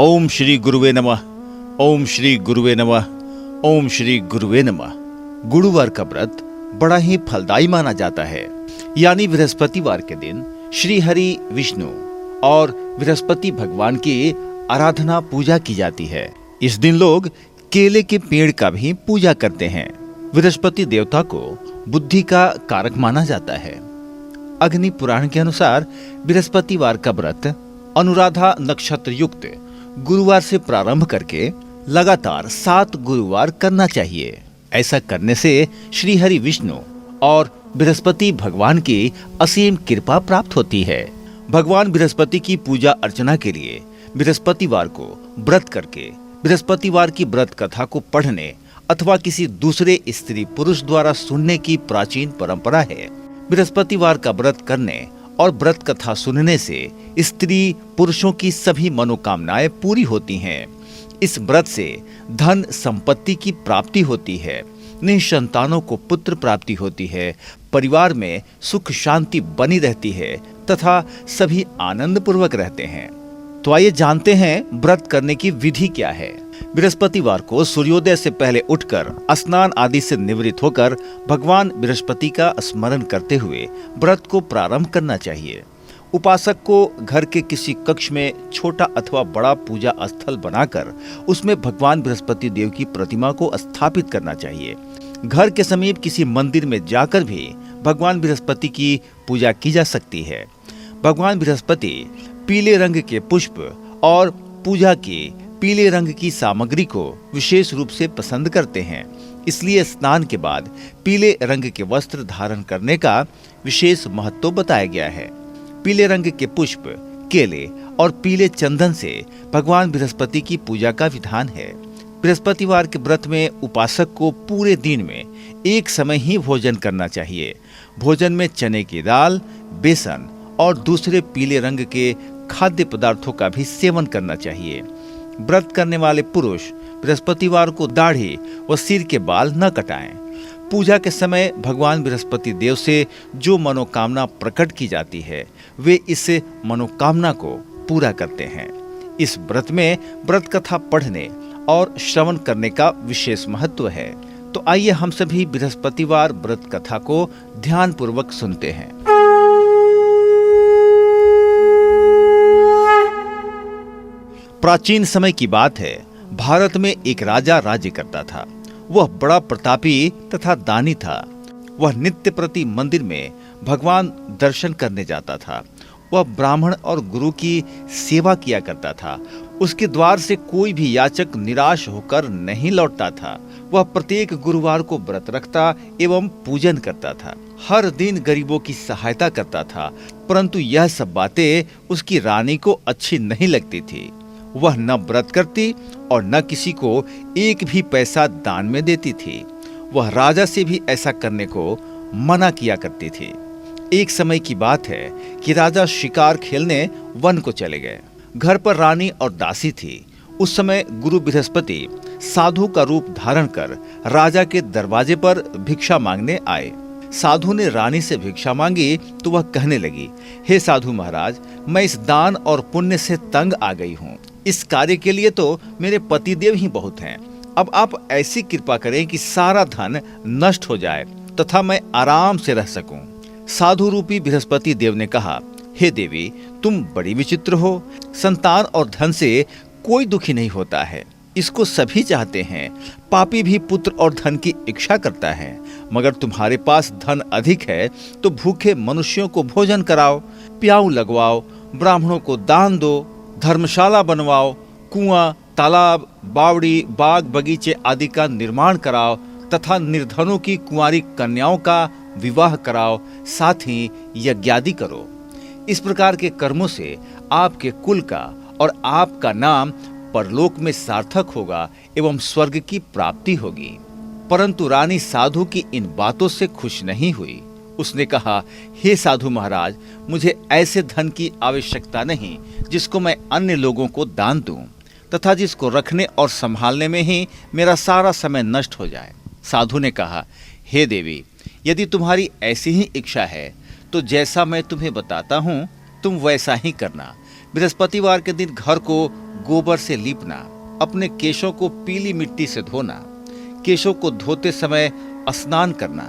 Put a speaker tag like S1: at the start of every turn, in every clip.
S1: ओम श्री गुरुवे नमः। ओम श्री गुरुवे नमः। ओम श्री गुरुवे नमः। गुरुवार का व्रत बड़ा ही फलदायी माना जाता है। यानी बृहस्पतिवार के दिन श्री हरि विष्णु और बृहस्पति भगवान की आराधना पूजा की जाती है। इस दिन लोग केले के पेड़ का भी पूजा करते हैं। बृहस्पति देवता को बुद्धि का कारक माना जाता है। अग्नि पुराण के अनुसार बृहस्पतिवार का व्रत अनुराधा नक्षत्र युक्त गुरुवार से प्रारंभ करके लगातार 7 गुरुवार करना चाहिए। ऐसा करने से श्री हरि विष्णु और बृहस्पति भगवान की असीम कृपा प्राप्त होती है। भगवान बृहस्पति की पूजा अर्चना के लिए बृहस्पतिवार को व्रत करके बृहस्पतिवार की व्रत कथा को पढ़ने अथवा किसी दूसरे स्त्री पुरुष द्वारा सुनने की प्राचीन परंपरा है। बृहस्पतिवार का व्रत करने और व्रत कथा सुनने से स्त्री पुरुषों की सभी मनोकामनाएं पूरी होती हैं। इस व्रत से धन संपत्ति की प्राप्ति होती है, निसंतानों को पुत्र प्राप्ति होती है, परिवार में सुख शांति बनी रहती है तथा सभी आनंद पूर्वक रहते हैं। तो आइए जानते हैं व्रत करने की विधि क्या है। बृहस्पतिवार को सूर्योदय से पहले उठकर स्नान आदि से निवृत्त होकर भगवान बृहस्पति का स्मरण करते हुए व्रत को प्रारंभ करना चाहिए। उपासक को घर के किसी कक्ष में छोटा अथवा बड़ा पूजा स्थल बनाकर उसमें भगवान बृहस्पति देव की प्रतिमा को स्थापित करना चाहिए। घर के समीप किसी मंदिर में जाकर भी भगवान बृहस्पति की पूजा की जा सकती है। भगवान बृहस्पति पीले रंग के पुष्प और पूजा की पीले रंग की सामग्री को विशेष रूप से पसंद करते हैं। इसलिए स्नान के बाद पीले रंग के वस्त्र धारण करने का विशेष महत्व बताया गया है। पीले रंग के पुष्प, केले और पीले चंदन से भगवान बृहस्पति की पूजा का विधान है। बृहस्पतिवार के व्रत में उपासक को पूरे दिन में एक समय ही भोजन करना चाहिए। भोजन में चने की दाल, बेसन और दूसरे पीले रंग के खाद्य पदार्थों का भी सेवन करना चाहिए। व्रत करने वाले पुरुष बृहस्पतिवार को दाढ़ी व सिर के बाल न कटाएं। पूजा के समय भगवान बृहस्पति देव से जो मनोकामना प्रकट की जाती है वे इस मनोकामना को पूरा करते हैं। इस व्रत में व्रत कथा पढ़ने और श्रवण करने का विशेष महत्व है। तो आइए हम सभी बृहस्पतिवार व्रत कथा को ध्यान पूर्वक सुनते हैं। प्राचीन समय की बात है। भारत में एक राजा राज्य करता था। वह बड़ा प्रतापी तथा दानी था। वह नित्य प्रति मंदिर में भगवान दर्शन करने जाता था। वह ब्राह्मण और गुरु की सेवा किया करता था। उसके द्वार से कोई भी याचक निराश होकर नहीं लौटता था। वह प्रत्येक गुरुवार को व्रत रखता एवं पूजन करता था। हर दिन गरीबों की सहायता करता था। परंतु यह सब बातें उसकी रानी को अच्छी नहीं लगती थी। वह न व्रत करती और न किसी को एक भी पैसा दान में देती थी। वह राजा से भी ऐसा करने को मना किया करती थी। एक समय की बात है कि राजा शिकार खेलने वन को चले गए। घर पर रानी और दासी थी। उस समय गुरु बृहस्पति साधु का रूप धारण कर राजा के दरवाजे पर भिक्षा मांगने आए। साधु ने रानी से भिक्षा मांगी तो वह कहने लगी, हे साधु महाराज, मैं इस दान और पुण्य से तंग आ गई हूँ। इस कार्य के लिए तो मेरे पतिदेव ही बहुत हैं। अब आप ऐसी कृपा करें कि सारा धन नष्ट हो जाए तथा मैं आराम से रह सकूं। साधु रूपी बृहस्पति देव ने कहा, हे देवी, तुम बड़ी विचित्र हो। संतान और धन से कोई दुखी नहीं होता है, इसको सभी चाहते हैं। पापी भी पुत्र और धन की इच्छा करता है। मगर तुम्हारे पास धन अधिक है तो भूखे मनुष्यों को भोजन कराओ, प्याऊ लगवाओ, ब्राह्मणों को दान दो, धर्मशाला बनवाओ, कुआं, तालाब, बावड़ी, बाग बगीचे आदि का निर्माण कराओ तथा निर्धनों की कुंवारी कन्याओं का विवाह कराओ, साथ ही यज्ञादि करो। इस प्रकार के कर्मों से आपके कुल का और आपका नाम परलोक में सार्थक होगा एवं स्वर्ग की प्राप्ति होगी। परंतु रानी साधु की इन बातों से खुश नहीं हुई। उसने कहा, हे साधु महाराज, मुझे ऐसे धन की आवश्यकता नहीं जिसको मैं अन्य लोगों को दान दूं तथा जिसको रखने और संभालने में ही मेरा सारा समय नष्ट हो जाए। साधु ने कहा, हे देवी, यदि तुम्हारी ऐसी ही इच्छा है तो जैसा मैं तुम्हें बताता हूँ तुम वैसा ही करना। बृहस्पतिवार के दिन घर को गोबर से लीपना, अपने केशों को पीली मिट्टी से धोना, केशों को धोते समय स्नान करना,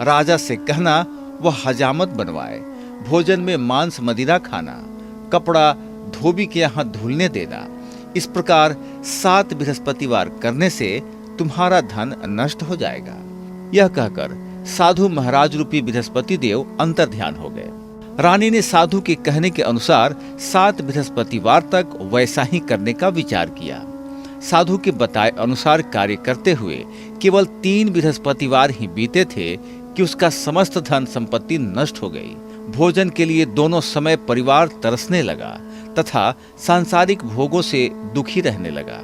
S1: राजा से कहना वह हजामत बनवाए, भोजन में मांस मदिरा खाना, कपड़ा धोबी के यहाँ धुलने देना। इस प्रकार 7 बृहस्पतिवार करने से तुम्हारा धन नष्ट हो जाएगा। यह कहकर साधु महाराज रूपी बृहस्पति देव अंतर ध्यान हो गए। रानी ने साधु के कहने के अनुसार 7 बृहस्पतिवार तक वैसा ही करने का विचार किया। साधु के बताए अनुसार कार्य करते हुए केवल 3 बृहस्पतिवार ही बीते थे कि उसका समस्त धन संपत्ति नष्ट हो गई। भोजन के लिए दोनों समय परिवार तरसने लगा तथा सांसारिक भोगों से दुखी रहने लगा।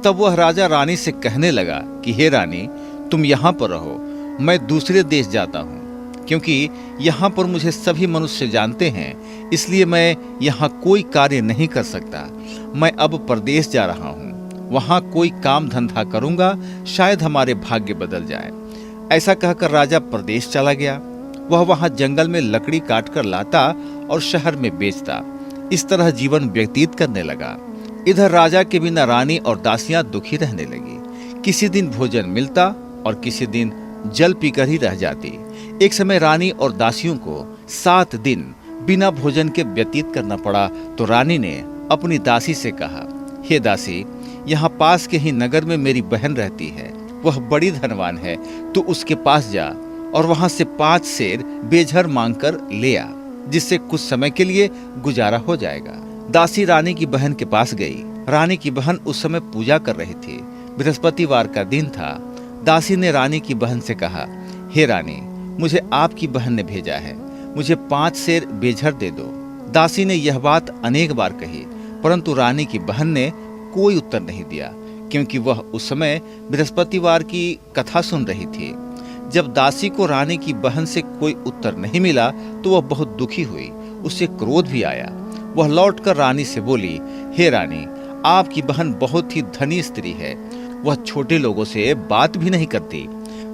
S1: तब वह राजा रानी से कहने लगा कि हे रानी, तुम यहाँ पर रहो, मैं दूसरे देश जाता हूँ, क्योंकि यहाँ पर मुझे सभी मनुष्य जानते हैं, इसलिए मैं यहाँ कोई कार्य नहीं कर सकता। मैं अब परदेश जा रहा हूँ, वहाँ कोई काम धंधा करूँगा, शायद हमारे भाग्य बदल जाए। ऐसा कहकर राजा परदेश चला गया। वह वहाँ जंगल में लकड़ी काट कर लाता और शहर में बेचता। इस तरह जीवन व्यतीत करने लगा। इधर राजा के बिना रानी और दासियां दुखी रहने लगी। किसी दिन भोजन मिलता और किसी दिन जल पीकर ही रह जाती। एक समय रानी और दासियों को 7 दिन बिना भोजन के व्यतीत करना पड़ा तो रानी ने अपनी दासी से कहा, हे दासी, यहाँ पास के ही नगर में मेरी बहन रहती है, वह बड़ी धनवान है, तू उसके पास जा और वहां से 5 सेर बेझर मांगकर ले आ, जिससे कुछ समय के लिए गुजारा हो जाएगा। दासी रानी की बहन के पास गई। रानी की बहन उस समय पूजा कर रही थी। बृहस्पतिवार का दिन था। दासी ने रानी की बहन से कहा, हे रानी, मुझे आपकी बहन ने भेजा है, मुझे 5 सेर बेझर दे दो। दासी ने यह बात अनेक बार कही, परंतु रानी की बहन ने कोई उत्तर नहीं दिया, क्योंकि वह उस समय बृहस्पतिवार की कथा सुन रही थी। जब दासी को रानी की बहन से कोई उत्तर नहीं मिला तो वह बहुत दुखी हुई, उसे क्रोध भी आया। वह लौटकर रानी से बोली, हे रानी, आपकी बहन बहुत ही धनी स्त्री है, वह छोटे लोगों से बात भी नहीं करती।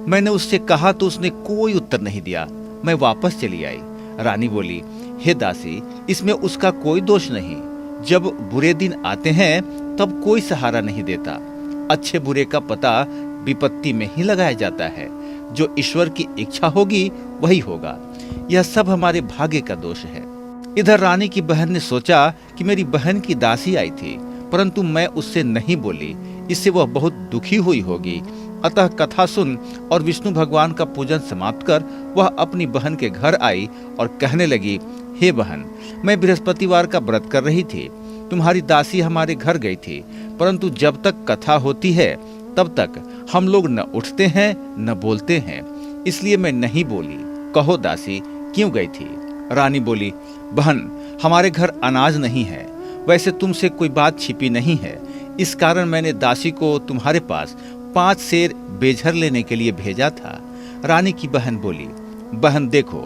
S1: मैंने उससे कहा तो उसने कोई उत्तर नहीं दिया, मैं वापस चली आई। रानी बोली, हे दासी, इसमें उसका कोई दोष नहीं। जब बुरे दिन आते हैं तब कोई सहारा नहीं देता। अच्छे बुरे का पता विपत्ति में ही लगाया जाता है। जो ईश्वर की इच्छा होगी वही होगा। यह सब हमारे भाग्य का दोष है। इधर रानी की बहन ने सोचा कि मेरी बहन की दासी आई थी, परंतु मैं उससे नहीं बोली, इससे वह बहुत दुखी हुई होगी। अतः कथा सुन और विष्णु भगवान का पूजन समाप्त कर वह अपनी बहन के घर आई और कहने लगी, हे बहन, मैं बृहस्पतिवार का व्रत कर रही थी, तुम्हारी दासी हमारे घर गई थी, परंतु जब तक कथा होती है तब तक हम लोग न उठते हैं न बोलते हैं, इसलिए मैं नहीं बोली। कहो दासी, क्यों गई थी? रानी बोली, बहन, हमारे घर अनाज नहीं है, वैसे तुमसे कोई बात छिपी नहीं है, इस कारण मैंने दासी को तुम्हारे पास 5 सेर बेझर लेने के लिए भेजा था। रानी की बहन बोली, बहन देखो,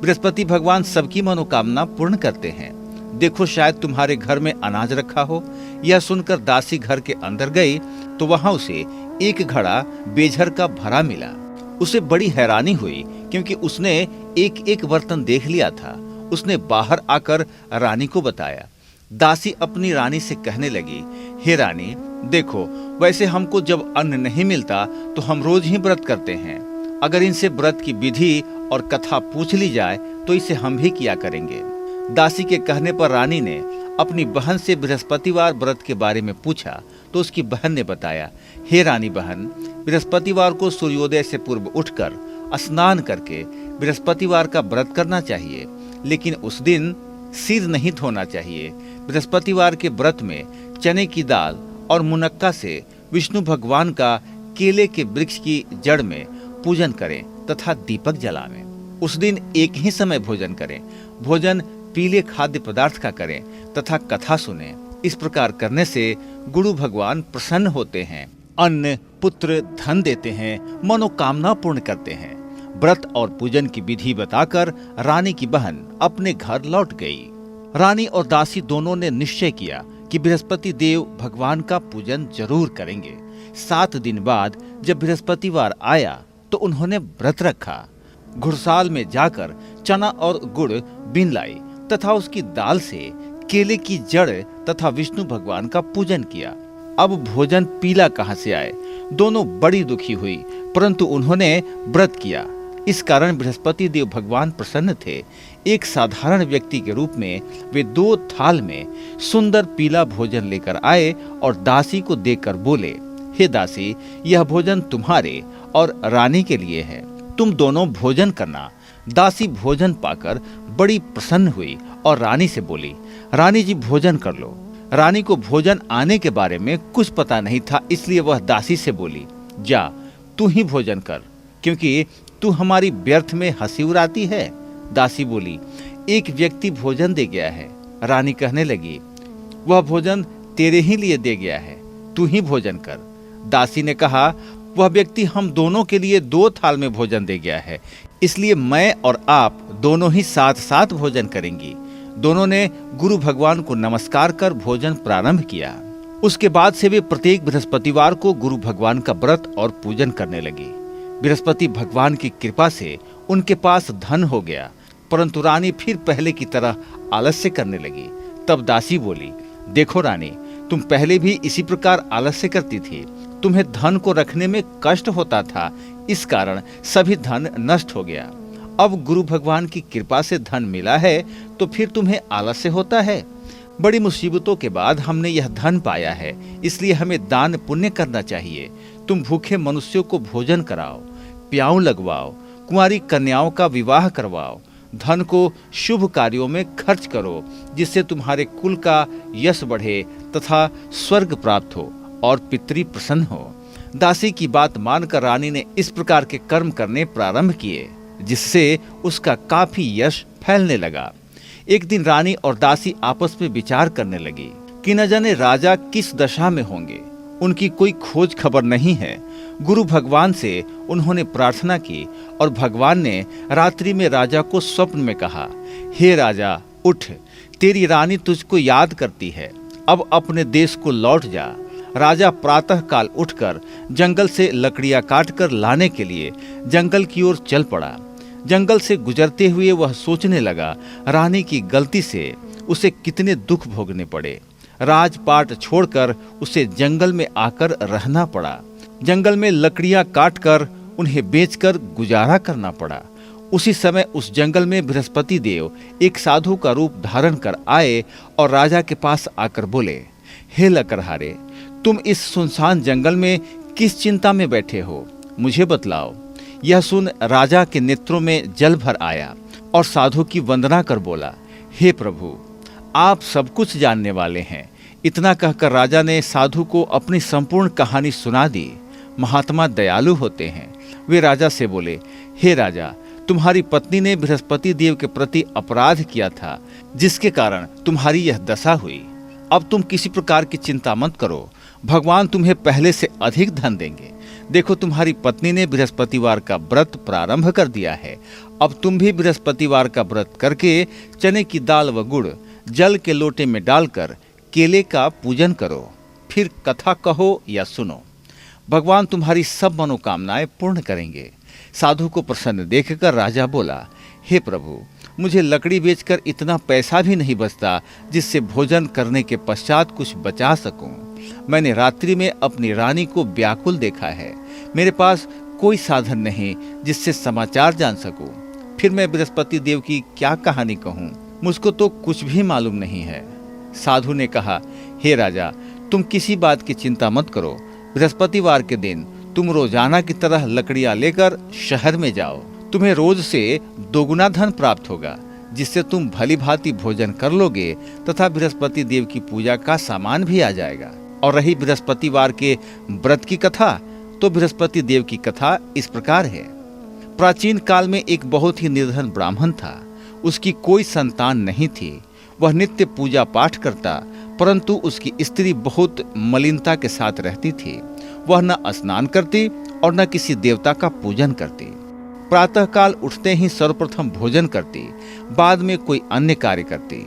S1: बृहस्पति भगवान सबकी मनोकामना पूर्ण करते हैं, देखो शायद तुम्हारे घर में अनाज रखा हो। यह सुनकर दासी घर के अंदर गई तो वहां उसे एक घड़ा बेझर का भरा मिला। उसे बड़ी हैरानी हुई, क्योंकि उसने एक एक बर्तन देख लिया था। उसने बाहर आकर रानी को बताया। दासी अपनी रानी से कहने लगी, हे रानी, देखो, वैसे हमको जब अन्न नहीं मिलता तो हम रोज ही व्रत करते हैं। अगर इनसे व्रत की विधि और कथा पूछ ली जाए तो इसे हम भी किया करेंगे। दासी के कहने पर रानी ने अपनी बहन से बृहस्पतिवार व्रत के बारे में पूछा तो उसकी बहन ने बताया, हे रानी बहन, बृहस्पतिवार को सूर्योदय से पूर्व उठकर स्नान करके बृहस्पतिवार का व्रत करना चाहिए, लेकिन उस दिन सिर नहीं धोना चाहिए। बृहस्पतिवार के व्रत में चने की दाल और मुनक्का से विष्णु भगवान का केले के वृक्ष की जड़ में पूजन करें तथा दीपक जलावें। उस दिन एक ही समय भोजन करें। भोजन पीले खाद्य पदार्थ का करें तथा कथा सुने। इस प्रकार करने से गुरु भगवान प्रसन्न होते हैं, अन्न पुत्र धन देते हैं, मनोकामना पूर्ण करते हैं। व्रत और पूजन की विधि बताकर रानी की बहन अपने घर लौट गई। रानी और दासी दोनों ने निश्चय किया कि बृहस्पति देव भगवान का पूजन जरूर करेंगे। 7 दिन बाद जब बृहस्पतिवार आया तो उन्होंने व्रत रखा। घुड़साल में जाकर चना और गुड़ बीन लाई तथा उसकी दाल से केले की जड़ तथा विष्णु भगवान का पूजन किया। अब भोजन पीला कहां से आए? दोनों बड़ी दुखी हुई, परंतु उन्होंने व्रत किया। इस कारण बृहस्पति देव भगवान प्रसन्न थे। एक साधारण व्यक्ति के रूप में वे 2 थाल में सुंदर पीला भोजन लेकर आए और दासी को देकर बोले, हे दासी, यह भोजन तुम्हारे और रानी के लिए है, तुम दोनों भोजन करना। दासी भोजन पाकर बड़ी प्रसन्न हुई और रानी से बोली, रानी जी भोजन कर लो। रानी को भोजन आने के बारे में कुछ पता नहीं था, इसलिए वह दासी से बोली, जा तू ही भोजन कर, क्योंकि तू हमारी व्यर्थ में हंसी उड़ाती है। दासी बोली, एक व्यक्ति भोजन दे गया है। रानी कहने लगी, वह भोजन तेरे ही लिए दे गया है, तू ही भोजन कर। दासी ने कहा, वह व्यक्ति हम दोनों के लिए 2 थाल में भोजन दे गया है, इसलिए मैं और आप दोनों ही साथ साथ भोजन करेंगी। दोनों ने गुरु भगवान को नमस्कार कर भोजन प्रारंभ किया। उसके बाद से वे प्रत्येक बृहस्पतिवार को गुरु भगवान का व्रत और पूजन करने लगी। बृहस्पति भगवान की कृपा से उनके पास धन हो गया, परंतु रानी फिर पहले की तरह आलस्य करने लगी। तब दासी बोली, देखो रानी, तुम पहले भी इसी प्रकार आलस्य करती थी, तुम्हें धन को रखने में कष्ट होता था, इस कारण सभी धन नष्ट हो गया। अब गुरु भगवान की कृपा से धन मिला है तो फिर तुम्हें आलस्य होता है। बड़ी मुसीबतों के बाद हमने यह धन पाया है, इसलिए हमें दान पुण्य करना चाहिए। तुम भूखे मनुष्यों को भोजन कराओ, प्याऊ लगवाओ, कुंवारी कन्याओं का विवाह करवाओ, धन को शुभ कार्यों में खर्च करो, जिससे तुम्हारे कुल का यश बढ़े तथा स्वर्ग प्राप्त हो और पितृ प्रसन्न हो। दासी की बात मानकर रानी ने इस प्रकार के कर्म करने प्रारंभ किए, जिससे उसका काफी यश फैलने लगा। एक दिन रानी और दासी आपस में विचार करने लगी कि न जाने राजा किस दशा में होंगे, उनकी कोई खोज खबर नहीं है। गुरु भगवान से उन्होंने प्रार्थना की और भगवान ने रात्रि में राजा को स्वप्न में कहा, हे राजा उठ, तेरी रानी तुझको याद करती है, अब अपने देश को लौट जा। राजा प्रातः काल उठकर जंगल से लकड़ियां काटकर लाने के लिए जंगल की ओर चल पड़ा। जंगल से गुजरते हुए वह सोचने लगा, रानी की गलती से उसे कितने दुख भोगने पड़े। राजपाट छोड़कर उसे जंगल में आकर रहना पड़ा। जंगल में लकड़ियां काटकर उन्हें बेचकर गुजारा करना पड़ा। उसी समय उस जंगल में बृहस्पति देव एक साधु का रूप धारण कर आए और राजा के पास आकर बोले, हे लकड़हारे, तुम इस सुनसान जंगल में किस चिंता में बैठे हो, मुझे बतलाओ। यह सुन राजा के नेत्रों में जल भर आया और साधु की वंदना कर बोला, हे प्रभु, आप सब कुछ जानने वाले हैं। इतना कहकर राजा ने साधु को अपनी संपूर्ण कहानी सुना दी। महात्मा दयालु होते हैं। वे राजा से बोले, हे राजा, तुम्हारी पत्नी ने बृहस्पति देव के प्रति अपराध किया था, जिसके कारण तुम्हारी यह दशा हुई। अब तुम किसी प्रकार की चिंता मत करो, भगवान तुम्हें पहले से अधिक धन देंगे। देखो, तुम्हारी पत्नी ने बृहस्पतिवार का व्रत प्रारंभ कर दिया है। अब तुम भी बृहस्पतिवार का व्रत करके चने की दाल व गुड़ जल के लोटे में डालकर केले का पूजन करो, फिर कथा कहो या सुनो। भगवान तुम्हारी सब मनोकामनाएं पूर्ण करेंगे। साधु को प्रसन्न देखकर राजा बोला, हे प्रभु, मुझे लकड़ी बेचकर इतना पैसा भी नहीं बचता जिससे भोजन करने के पश्चात कुछ बचा सकूं। मैंने रात्रि में अपनी रानी को व्याकुल देखा है। मेरे पास कोई साधन नहीं जिससे समाचार जान सकूं। फिर मैं बृहस्पति देव की क्या कहानी कहूं, मुझको तो कुछ भी मालूम नहीं है। साधु ने कहा, हे राजा, तुम किसी बात की चिंता मत करो। बृहस्पतिवार के दिन तुम रोजाना की तरह लकड़ियां लेकर शहर में जाओ। तुम्हें रोज से दोगुना धन प्राप्त होगा, जिससे तुम भली भांति भोजन कर लोगे तथा बृहस्पति देव की पूजा का सामान भी आ जाएगा। और रही बृहस्पतिवार के व्रत की कथा, तो बृहस्पति देव की कथा इस प्रकार है। प्राचीन काल में एक बहुत ही निर्धन ब्राह्मण था। उसकी कोई संतान नहीं थी। वह नित्य पूजा पाठ करता, परंतु उसकी स्त्री बहुत मलिनता के साथ रहती थी। वह न स्नान करती और न किसी देवता का पूजन करती। प्रातः काल उठते ही सर्वप्रथम भोजन करती, बाद में कोई अन्य कार्य करती।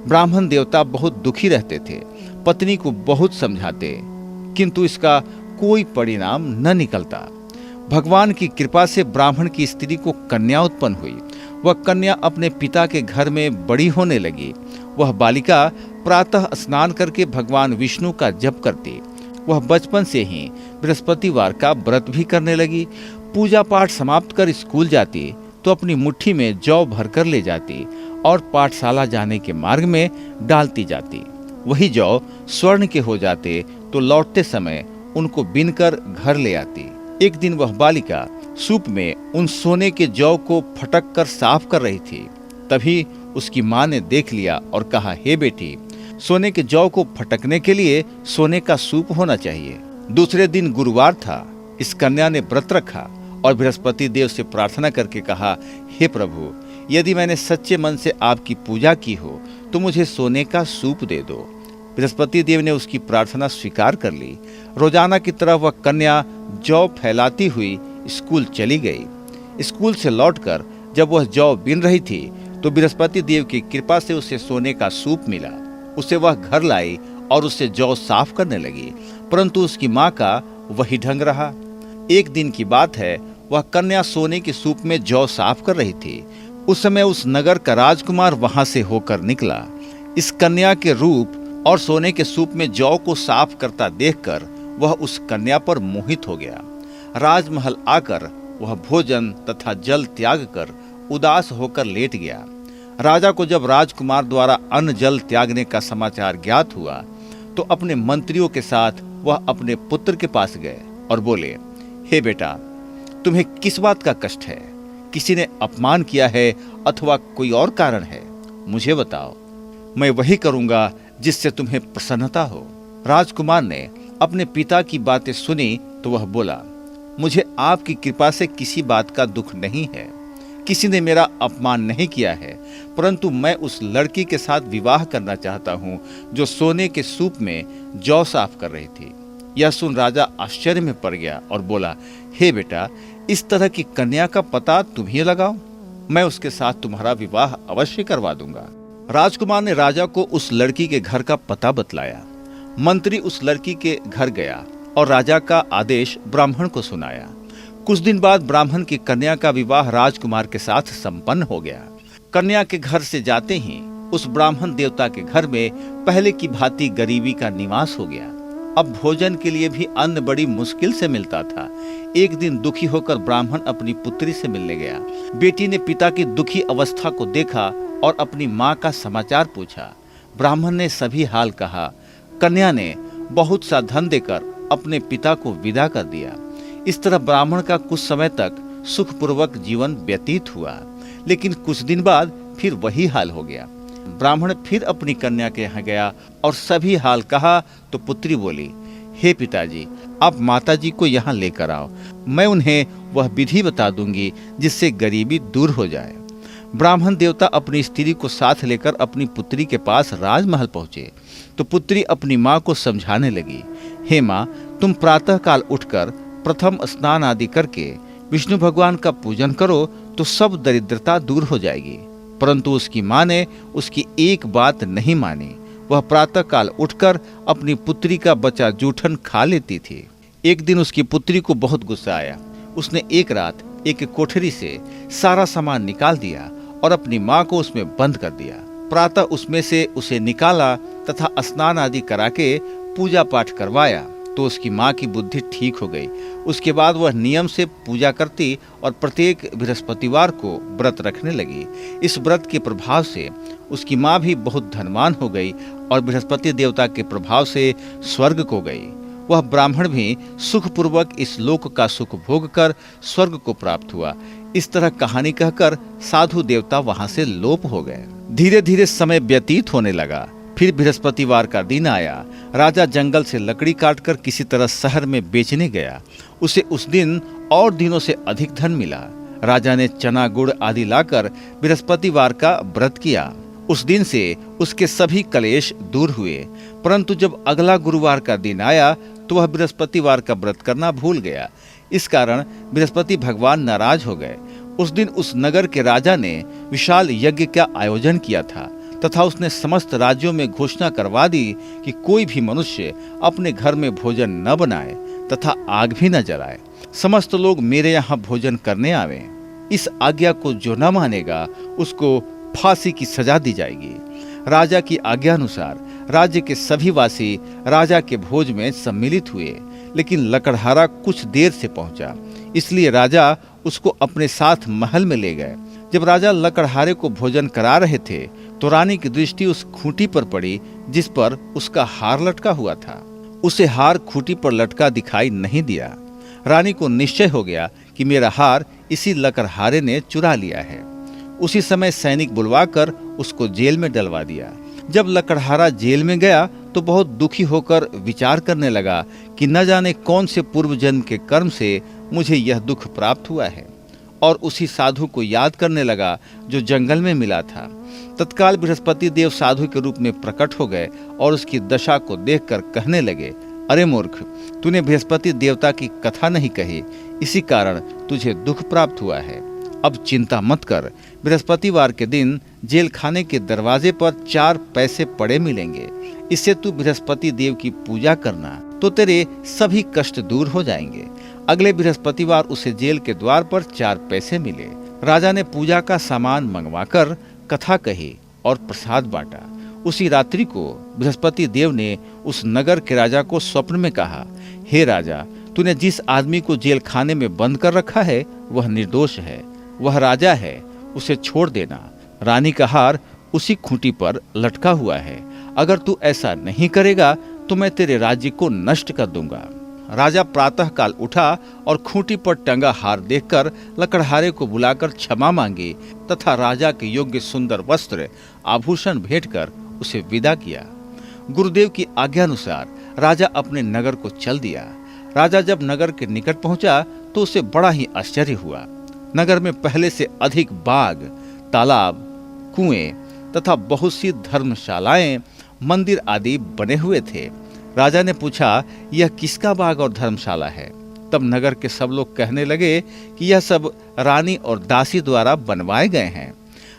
S1: ब्राह्मण देवता बहुत दुखी रहते थे। पत्नी को बहुत समझाते, किंतु इसका कोई परिणाम न निकलता। भगवान की कृपा से ब्राह्मण की स्त्री को कन्या उत्पन्न हुई। वह कन्या अपने पिता के घर में बड़ी होने लगी। वह बालिका प्रातः स्नान करके भगवान विष्णु का जप करती। वह बचपन से ही बृहस्पतिवार का व्रत भी करने लगी। पूजा पाठ समाप्त कर स्कूल जाती तो अपनी मुट्ठी में जौ भरकर ले जाती और पाठशाला जाने के मार्ग में डालती जाती। वही जौ स्वर्ण के हो जाते तो लौटते समय उनको बीनकर घर ले आती। एक दिन वह बालिका सूप में उन सोने के जौ को फटक कर साफ कर रही थी। तभी उसकी माँ ने देख लिया और कहा, हे बेटी, सोने के जौ को फटकने के लिए सोने का सूप होना चाहिए। दूसरे दिन गुरुवार था। इस कन्या ने व्रत रखा और बृहस्पति देव से प्रार्थना करके कहा, हे प्रभु, यदि मैंने सच्चे मन से आपकी पूजा की हो तो मुझे सोने का सूप दे दो। बृहस्पति देव ने उसकी प्रार्थना स्वीकार कर ली। रोजाना की तरह वह कन्या जौ फैलाती हुई स्कूल चली गई। स्कूल से लौटकर जब वह जौ बीन रही थी तो बृहस्पति देव की कृपा से उसे सोने का सूप मिला। उसे वह घर लाई और उससे जौ साफ करने लगी, परंतु उसकी माँ का वही ढंग रहा। एक दिन की बात है, वह कन्या सोने के सूप में जौ साफ कर रही थी। उस समय उस नगर का राजकुमार वहां से होकर निकला। इस कन्या के रूप और सोने के सूप में जौ को साफ करता देखकर वह उस कन्या पर मोहित हो गया। राजमहल आकर वह भोजन तथा जल त्याग कर उदास होकर लेट गया। राजा को जब राजकुमार द्वारा अन्न जल त्यागने का समाचार ज्ञात हुआ तो अपने मंत्रियों के साथ वह अपने पुत्र के पास गए और बोले, हे बेटा, तुम्हें किस बात का कष्ट है? किसी ने अपमान किया है अथवा कोई और कारण है? मुझे बताओ, मैं वही करूंगा जिससे तुम्हें प्रसन्नता हो। राजकुमार ने अपने पिता की बातें सुनी तो वह बोला, मुझे आपकी कृपा से किसी बात का दुख नहीं है। किसी ने मेरा अपमान नहीं किया है, परंतु मैं उस लड़की के साथ विवाह करना चाहता हूँ जो सोने के सूप में जौ साफ कर रही थी। यह सुन राजा आश्चर्य में पड़ गया और बोला, हे बेटा, इस तरह की कन्या का पता तुम ही लगाओ, मैं उसके साथ तुम्हारा विवाह अवश्य करवा दूंगा। राजकुमार ने राजा को उस लड़की के घर का पता बतलाया। मंत्री उस लड़की के घर गया और राजा का आदेश ब्राह्मण को सुनाया। कुछ दिन बाद ब्राह्मण की कन्या का विवाह राजकुमार के साथ संपन्न हो गया। कन्या के घर से जाते ही उस ब्राह्मण देवता के घर में पहले की भांति गरीबी का निवास हो गया। अब भोजन के लिए भी अन्न बड़ी मुश्किल से मिलता था। एक दिन दुखी होकर ब्राह्मण अपनी पुत्री से मिलने गया। बेटी ने पिता की दुखी अवस्था को देखा और अपनी माँ का समाचार पूछा। ब्राह्मण ने सभी हाल कहा। कन्या ने बहुत सा धन देकर अपने पिता को विदा कर दिया। इस तरह ब्राह्मण का कुछ समय तक सुखपूर्वक जीवन व्यतीत हुआ, लेकिन कुछ दिन बाद फिर वही हाल हो गया। ब्राह्मण फिर अपनी कन्या के यहाँ गया और सभी हाल कहा तो पुत्री बोली, हे पिताजी, आप माताजी को यहाँ लेकर आओ, मैं उन्हें वह विधि बता दूंगी जिससे गरीबी दूर हो जाए। ब्राह्मण देवता अपनी स्त्री को साथ लेकर अपनी पुत्री के पास राजमहल पहुंचे तो पुत्री अपनी माँ को समझाने लगी, हे माँ, तुम प्रातः काल उठकर प्रथम स्नान आदि करके विष्णु भगवान का पूजन करो तो सब दरिद्रता दूर हो जाएगी। परंतु उसकी माँ ने उसकी एक बात नहीं मानी। वह प्रातः काल उठकर अपनी पुत्री का बचा जूठन खा लेती थी। एक दिन उसकी पुत्री को बहुत गुस्सा आया। उसने एक रात एक कोठरी से सारा सामान निकाल दिया और अपनी माँ को उसमें बंद कर दिया। प्रातः उसमें से उसे निकाला तथा स्नान आदि करा के पूजा पाठ करवाया तो उसकी माँ की बुद्धि ठीक हो गई। उसके बाद वह नियम से पूजा करती और प्रत्येक बृहस्पतिवार को व्रत रखने लगी। इस व्रत के प्रभाव से उसकी माँ भी बहुत धनवान हो गई और बृहस्पति देवता के प्रभाव से स्वर्ग को गई। वह ब्राह्मण भी सुखपूर्वक इस लोक का सुख भोग कर स्वर्ग को प्राप्त हुआ। इस तरह कहानी कहकर साधु देवता वहां से लोप हो गए। धीरे धीरे समय व्यतीत होने लगा। फिर बृहस्पतिवार का दिन आया। राजा जंगल से लकड़ी काटकर किसी तरह शहर में बेचने गया। उसे उस दिन और दिनों से अधिक धन मिला। राजा ने चना गुड़ आदि लाकर बृहस्पतिवार का व्रत किया। उस दिन से उसके सभी क्लेश दूर हुए। परंतु जब अगला गुरुवार का दिन आया तो वह बृहस्पतिवार का व्रत करना भूल गया। इस कारण बृहस्पति भगवान नाराज हो गए। उस दिन उस नगर के राजा ने विशाल यज्ञ का आयोजन किया था तथा उसने समस्त राज्यों में घोषणा करवा दी कि कोई भी मनुष्य अपने घर में भोजन न बनाए तथा आग भी न जलाए। समस्त लोग मेरे यहाँ भोजन करने आवे। इस आज्ञा को जो न मानेगा उसको फांसी की सजा दी जाएगी। राजा की आज्ञा अनुसार राज्य के सभी वासी राजा के भोज में सम्मिलित हुए, लेकिन लकड़हारा कुछ देर से पहुंचा, इसलिए राजा उसको अपने साथ महल में ले गए। जब राजा लकड़हारे को भोजन करा रहे थे तो रानी की दृष्टि उस खूंटी पर पड़ी जिस पर उसका हार लटका हुआ था। उसे हार खूंटी पर लटका दिखाई नहीं दिया। रानी को निश्चय हो गया कि मेरा हार इसी लकड़हारे ने चुरा लिया है। उसी समय सैनिक बुलवाकर उसको जेल में डलवा दिया। जब लकड़हारा जेल में गया तो बहुत दुखी होकर विचार करने लगा कि न जाने कौन से पूर्व जन्म के कर्म से मुझे यह दुख प्राप्त हुआ है, और उसी साधु को याद करने लगा जो जंगल में मिला था। तत्काल बृहस्पति देव साधु के रूप में प्रकट हो गए और उसकी दशा को देखकर कहने लगे, अरे मूर्ख, तूने बृहस्पति देवता की कथा नहीं कही, इसी कारण तुझे दुख प्राप्त हुआ है। अब चिंता मत कर, बृहस्पतिवार के दिन जेल खाने के दरवाजे पर 4 पैसे पड़े मिलेंगे। इससे तू बृहस्पति देव की पूजा करना तो तेरे सभी कष्ट दूर हो जाएंगे। अगले बृहस्पतिवार उसे जेल के द्वार पर 4 पैसे मिले। राजा ने पूजा का सामान मंगवाकर कथा कही और प्रसाद बांटा। उसी रात्रि को बृहस्पति देव ने उस नगर के राजा को स्वप्न में कहा, हे राजा, तूने जिस आदमी को जेल खाने में बंद कर रखा है वह निर्दोष है, वह राजा है, उसे छोड़ देना। रानी का हार उसी खूंटी पर लटका हुआ है। अगर तू ऐसा नहीं करेगा तो मैं तेरे राज्य को नष्ट कर दूंगा। राजा प्रातः काल उठा और खूंटी पर टंगा हार देखकर लकड़हारे को बुलाकर क्षमा मांगी तथा राजा के योग्य सुंदर वस्त्र आभूषण भेंटकर उसे विदा किया। गुरुदेव की आज्ञानुसार राजा अपने नगर को चल दिया। राजा जब नगर के निकट पहुंचा तो उसे बड़ा ही आश्चर्य हुआ। नगर में पहले से अधिक बाग, तालाब, कुएं तथा बहुत सी धर्मशालाएं, मंदिर आदि बने हुए थे। राजा ने पूछा, यह किसका बाग और धर्मशाला है? तब नगर के सब लोग कहने लगे कि यह सब रानी और दासी द्वारा बनवाए गए हैं।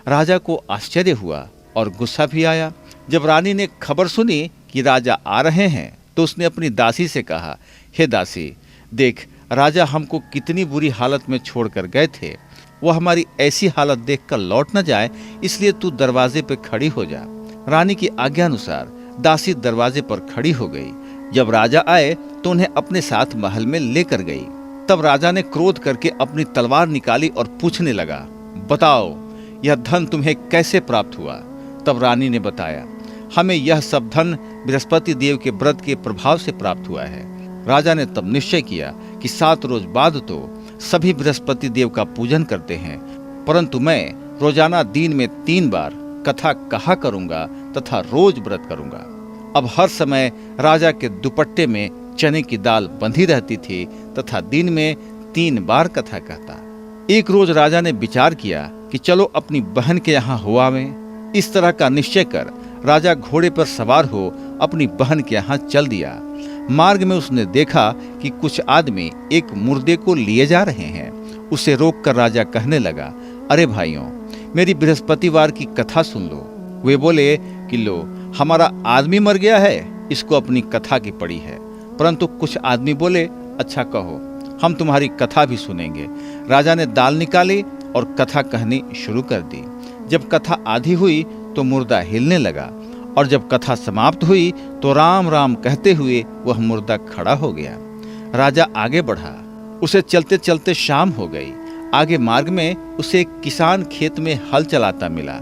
S1: राजा को आश्चर्य हुआ और गुस्सा भी आया। जब रानी ने खबर सुनी कि राजा आ रहे हैं तो उसने अपनी दासी से कहा, हे दासी, देख, राजा हमको कितनी बुरी हालत में छोड़कर गए थे। वह हमारी ऐसी हालत देखकर लौट न जाए, इसलिए तू दरवाजे पर खड़ी हो जा। रानी की आज्ञानुसार दासी दरवाजे पर खड़ी हो गई। जब राजा आए तो उन्हें अपने साथ महल में लेकर गई। तब राजा ने क्रोध करके अपनी तलवार निकाली और पूछने लगा, बताओ, यह धन तुम्हें कैसे प्राप्त हुआ? तब रानी ने बताया, हमें यह सब धन बृहस्पति देव के व्रत के प्रभाव से प्राप्त हुआ है। राजा ने तब निश्चय किया कि 7 रोज बाद तो सभी बृहस्पति देव का पूजन करते हैं, परंतु मैं रोजाना दिन में 3 बार कथा कहा करूंगा तथा रोज व्रत करूंगा। अब हर समय राजा के दुपट्टे में चने की दाल बंधी रहती थी तथा दिन में 3 बार कथा कहता। एक रोज राजा ने विचार किया कि चलो अपनी बहन के यहाँ हो आवें। इस तरह का निश्चय कर राजा घोड़े पर सवार हो अपनी बहन के यहाँ चल दिया। मार्ग में उसने देखा कि कुछ आदमी एक मुर्दे को लिए जा रहे हैं। उसे रोककर राजा कहने लगा, अरे भाइयों, मेरी बृहस्पतिवार की कथा सुन लो। वे बोले कि लो, हमारा आदमी मर गया है, इसको अपनी कथा की पड़ी है। परंतु कुछ आदमी बोले, अच्छा कहो, हम तुम्हारी कथा भी सुनेंगे। राजा ने दाल निकाली और कथा कहनी शुरू कर दी। जब कथा आधी हुई तो मुर्दा हिलने लगा और जब कथा समाप्त हुई तो राम राम कहते हुए वह मुर्दा खड़ा हो गया। राजा आगे बढ़ा। उसे चलते चलते शाम हो गई। आगे मार्ग में उसे एक किसान खेत में हल चलाता मिला।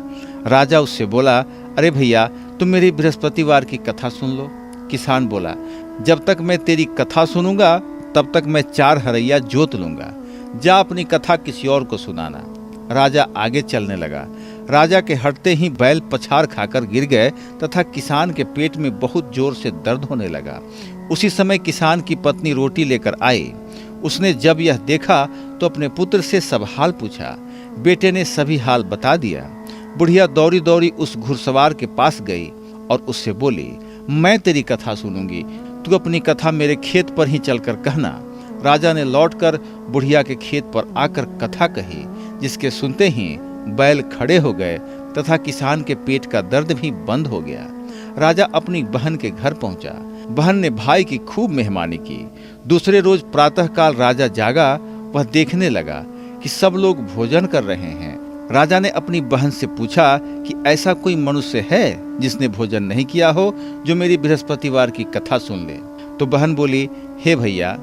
S1: राजा उससे बोला, अरे भैया, तुम मेरी बृहस्पतिवार की कथा सुन लो। किसान बोला, जब तक मैं तेरी कथा सुनूंगा तब तक मैं 4 हरैया जोत लूंगा। जा अपनी कथा किसी और को सुनाना। राजा आगे चलने लगा। राजा के हटते ही बैल पछाड़ खाकर गिर गए तथा किसान के पेट में बहुत जोर से दर्द होने लगा। उसी समय किसान की पत्नी रोटी लेकर आई। उसने जब यह देखा तो अपने पुत्र से सब हाल पूछा। बेटे ने सभी हाल बता दिया। बुढ़िया दौड़ी दौड़ी उस घुड़सवार के पास गई और उससे बोली, मैं तेरी कथा सुनूंगी, तू अपनी कथा मेरे खेत पर ही चलकर कहना। राजा ने लौटकर बुढ़िया के खेत पर आकर कथा कही, जिसके सुनते ही बैल खड़े हो गए तथा किसान के पेट का दर्द भी बंद हो गया। राजा अपनी बहन के घर पहुंचा। बहन ने भाई की खूब मेहमानी की। दूसरे रोज प्रातःकाल राजा जागा। वह देखने लगा कि सब लोग भोजन कर रहे हैं राजा ने अपनी बहन से पूछा कि ऐसा कोई मनुष्य है जिसने भोजन नहीं किया हो, जो मेरी बृहस्पतिवार की कथा सुन ले। तो बहन बोली, हे भैया,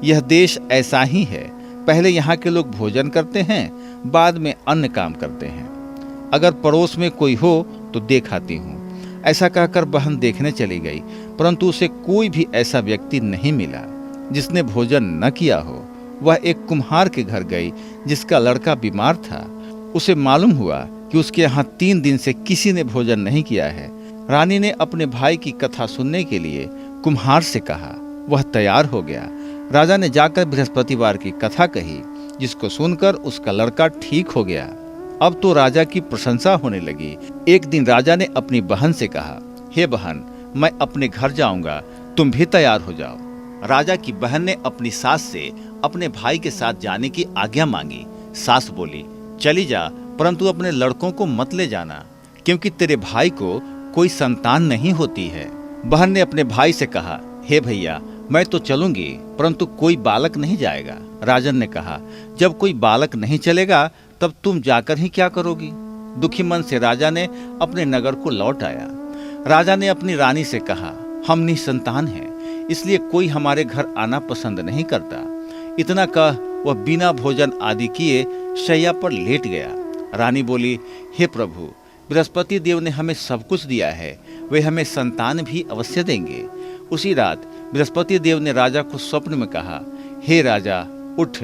S1: यह देश ऐसा ही है। पहले यहाँ के लोग भोजन करते हैं, बाद में अन्य काम करते हैं। अगर पड़ोस में कोई हो तो देख आती हूँ। ऐसा कहकर बहन देखने चली गई, परंतु उसे कोई भी ऐसा व्यक्ति नहीं मिला जिसने भोजन न किया हो। वह एक कुम्हार के घर गई जिसका लड़का बीमार था। उसे मालूम हुआ कि उसके यहाँ 3 दिन से किसी ने भोजन नहीं किया है। रानी ने अपने भाई की कथा सुनने के लिए कुम्हार से कहा। वह तैयार हो गया। राजा ने जाकर बृहस्पतिवार की कथा कही, जिसको सुनकर उसका लड़का ठीक हो गया। अब तो राजा की प्रशंसा होने लगी। एक दिन राजा ने अपनी बहन से कहा, हे बहन, मैं अपने घर जाऊंगा, तुम भी तैयार हो जाओ। राजा की बहन ने अपनी सास से अपने भाई के साथ जाने की आज्ञा मांगी। सास बोली, चली जा, परंतु अपने लड़कों को मत ले जाना, क्योंकि तेरे भाई को कोई संतान नहीं होती है। बहन ने अपने भाई से कहा, हे भैया, मैं तो चलूंगी, परंतु कोई बालक नहीं जाएगा। राजन ने कहा, जब कोई बालक नहीं चलेगा तब तुम जाकर ही क्या करोगी। दुखी मन से राजा ने अपने नगर को लौट आया। राजा ने अपनी रानी से कहा, हम निसंतान हैं, इसलिए कोई हमारे घर आना पसंद नहीं करता। इतना कह वह बिना भोजन आदि किए शैया पर लेट गया। रानी बोली, हे प्रभु, बृहस्पति देव ने हमें सब कुछ दिया है, वे हमें संतान भी अवश्य देंगे। उसी रात बृहस्पति देव ने राजा को स्वप्न में कहा, हे राजा, उठ,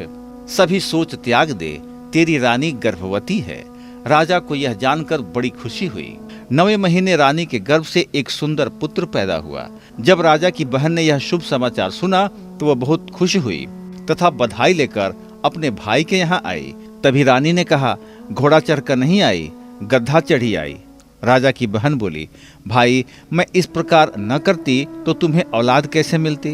S1: सभी सोच त्याग दे, तेरी रानी गर्भवती है। राजा को यह जानकर बड़ी खुशी हुई। 9वें महीने रानी के गर्भ से एक सुंदर पुत्र पैदा हुआ। जब राजा की बहन ने यह शुभ समाचार सुना तो वह बहुत खुश हुई तथा बधाई लेकर अपने भाई के यहाँ आई। तभी रानी ने कहा, घोड़ा चढ़कर नहीं आई, गधा चढ़ी आई। राजा की बहन बोली, भाई, मैं इस प्रकार न करती तो तुम्हें औलाद कैसे मिलती।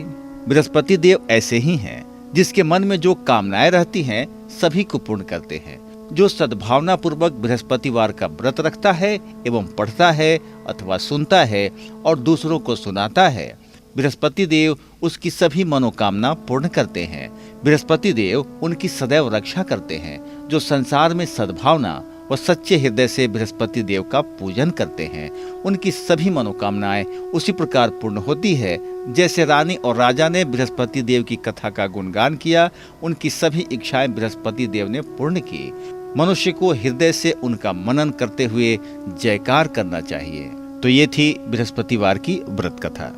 S1: बृहस्पति देव ऐसे ही हैं, जिसके मन में जो कामनाएं रहती हैं सभी को पूर्ण करते हैं। जो सद्भावना पूर्वक बृहस्पतिवार का व्रत रखता है एवं पढ़ता है अथवा सुनता है और दूसरों को सुनाता है, बृहस्पति देव उसकी सभी मनोकामना पूर्ण करते हैं। बृहस्पति देव उनकी सदैव रक्षा करते हैं। जो संसार में सद्भावना व सच्चे हृदय से बृहस्पति देव का पूजन करते हैं, उनकी सभी मनोकामनाएं उसी प्रकार पूर्ण होती है जैसे रानी और राजा ने बृहस्पति देव की कथा का गुणगान किया। उनकी सभी इच्छाएं बृहस्पति देव ने पूर्ण की। मनुष्य को हृदय से उनका मनन करते हुए जयकार करना चाहिए। तो ये थी बृहस्पतिवार की व्रत कथा।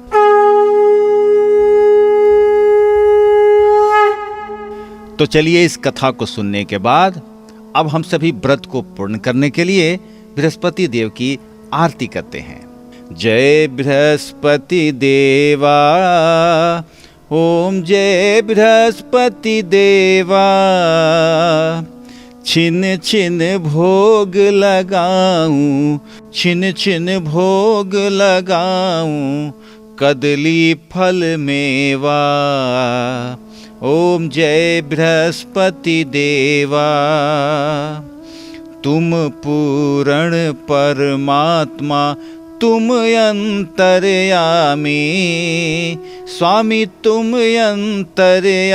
S1: तो चलिए, इस कथा को सुनने के बाद अब हम सभी व्रत को पूर्ण करने के लिए बृहस्पति देव की आरती करते हैं। जय बृहस्पति देवा, ओम जय बृहस्पति देवा। छिन छिन भोग लगाऊं, छिन छिन भोग लगाऊं, कदली फल मेवा। ओम जय बृहस्पति देवा। तुम पूर्ण परमात्मा, तुम अंतर्यामी, स्वामी तुम अंतर्यामी।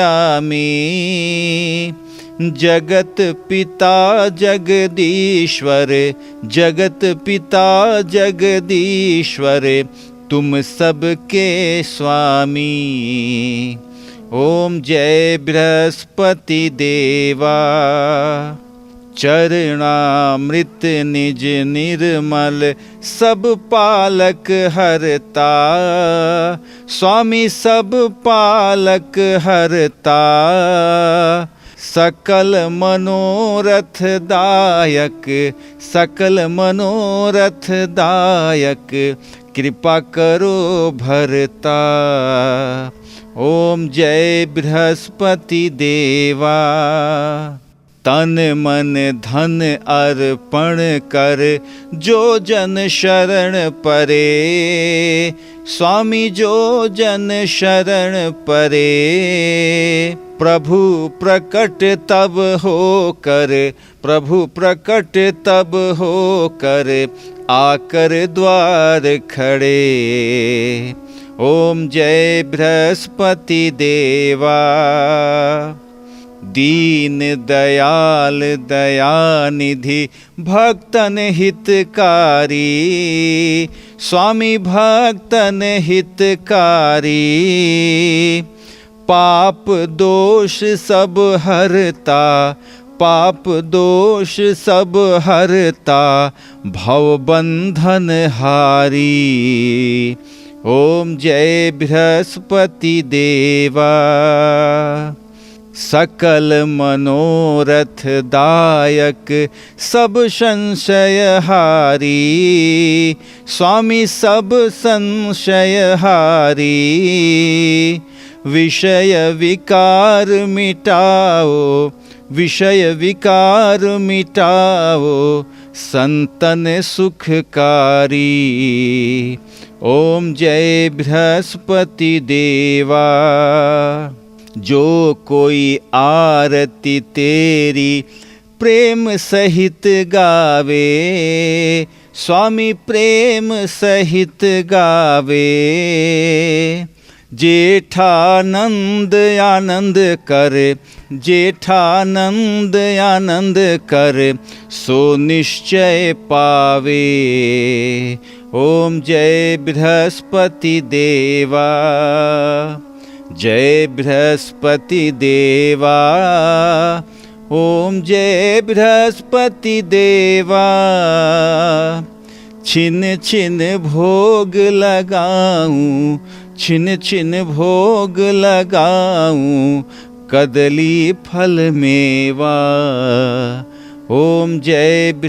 S1: जगत पिता जगदीश्वर, जगत पिता जगदीश्वर, तुम सबके स्वामी। ओम जय बृहस्पति देवा। चरणामृत निज निर्मल, सब पालक हरता, स्वामी सब पालक हरता। सकल मनोरथ दायक, सकल मनोरथ दायक, कृपा करो भरता। ओम जय बृहस्पति देवा। तन मन धन अर्पण कर, जो जन शरण परे, स्वामी जो जन शरण परे। प्रभु प्रकट तब हो कर, प्रभु प्रकट तब हो कर, आकर द्वार खड़े। ओम जय बृहस्पति देवा। दीन दयाल दयानिधि भक्तन हितकारी, स्वामी भक्तन हितकारी। पाप दोष सब हरता, पाप दोष सब हरता, भव बंधन हारी। ओम जय बृहस्पति देवा। सकल मनोरथ दायक सब संशय हारी, स्वामी सब संशय हारी। विषय विकार मिटाओ, विषय विकार मिटाओ, संतन सुखकारी। ओम जय बृहस्पति देवा। जो कोई आरती तेरी प्रेम सहित गावे, स्वामी प्रेम सहित गावे। जेठानंद आनंद कर, जेठानंद आनंद कर, सो निश्चय पावे। ओम जय बृहस्पति देवा। जय बृहस्पति देवा। ओम जय बृहस्पति देवा। छिन छिन भोग लगाऊं, छिन छिन भोग लगाऊं, कदली फल मेवा। ओम जय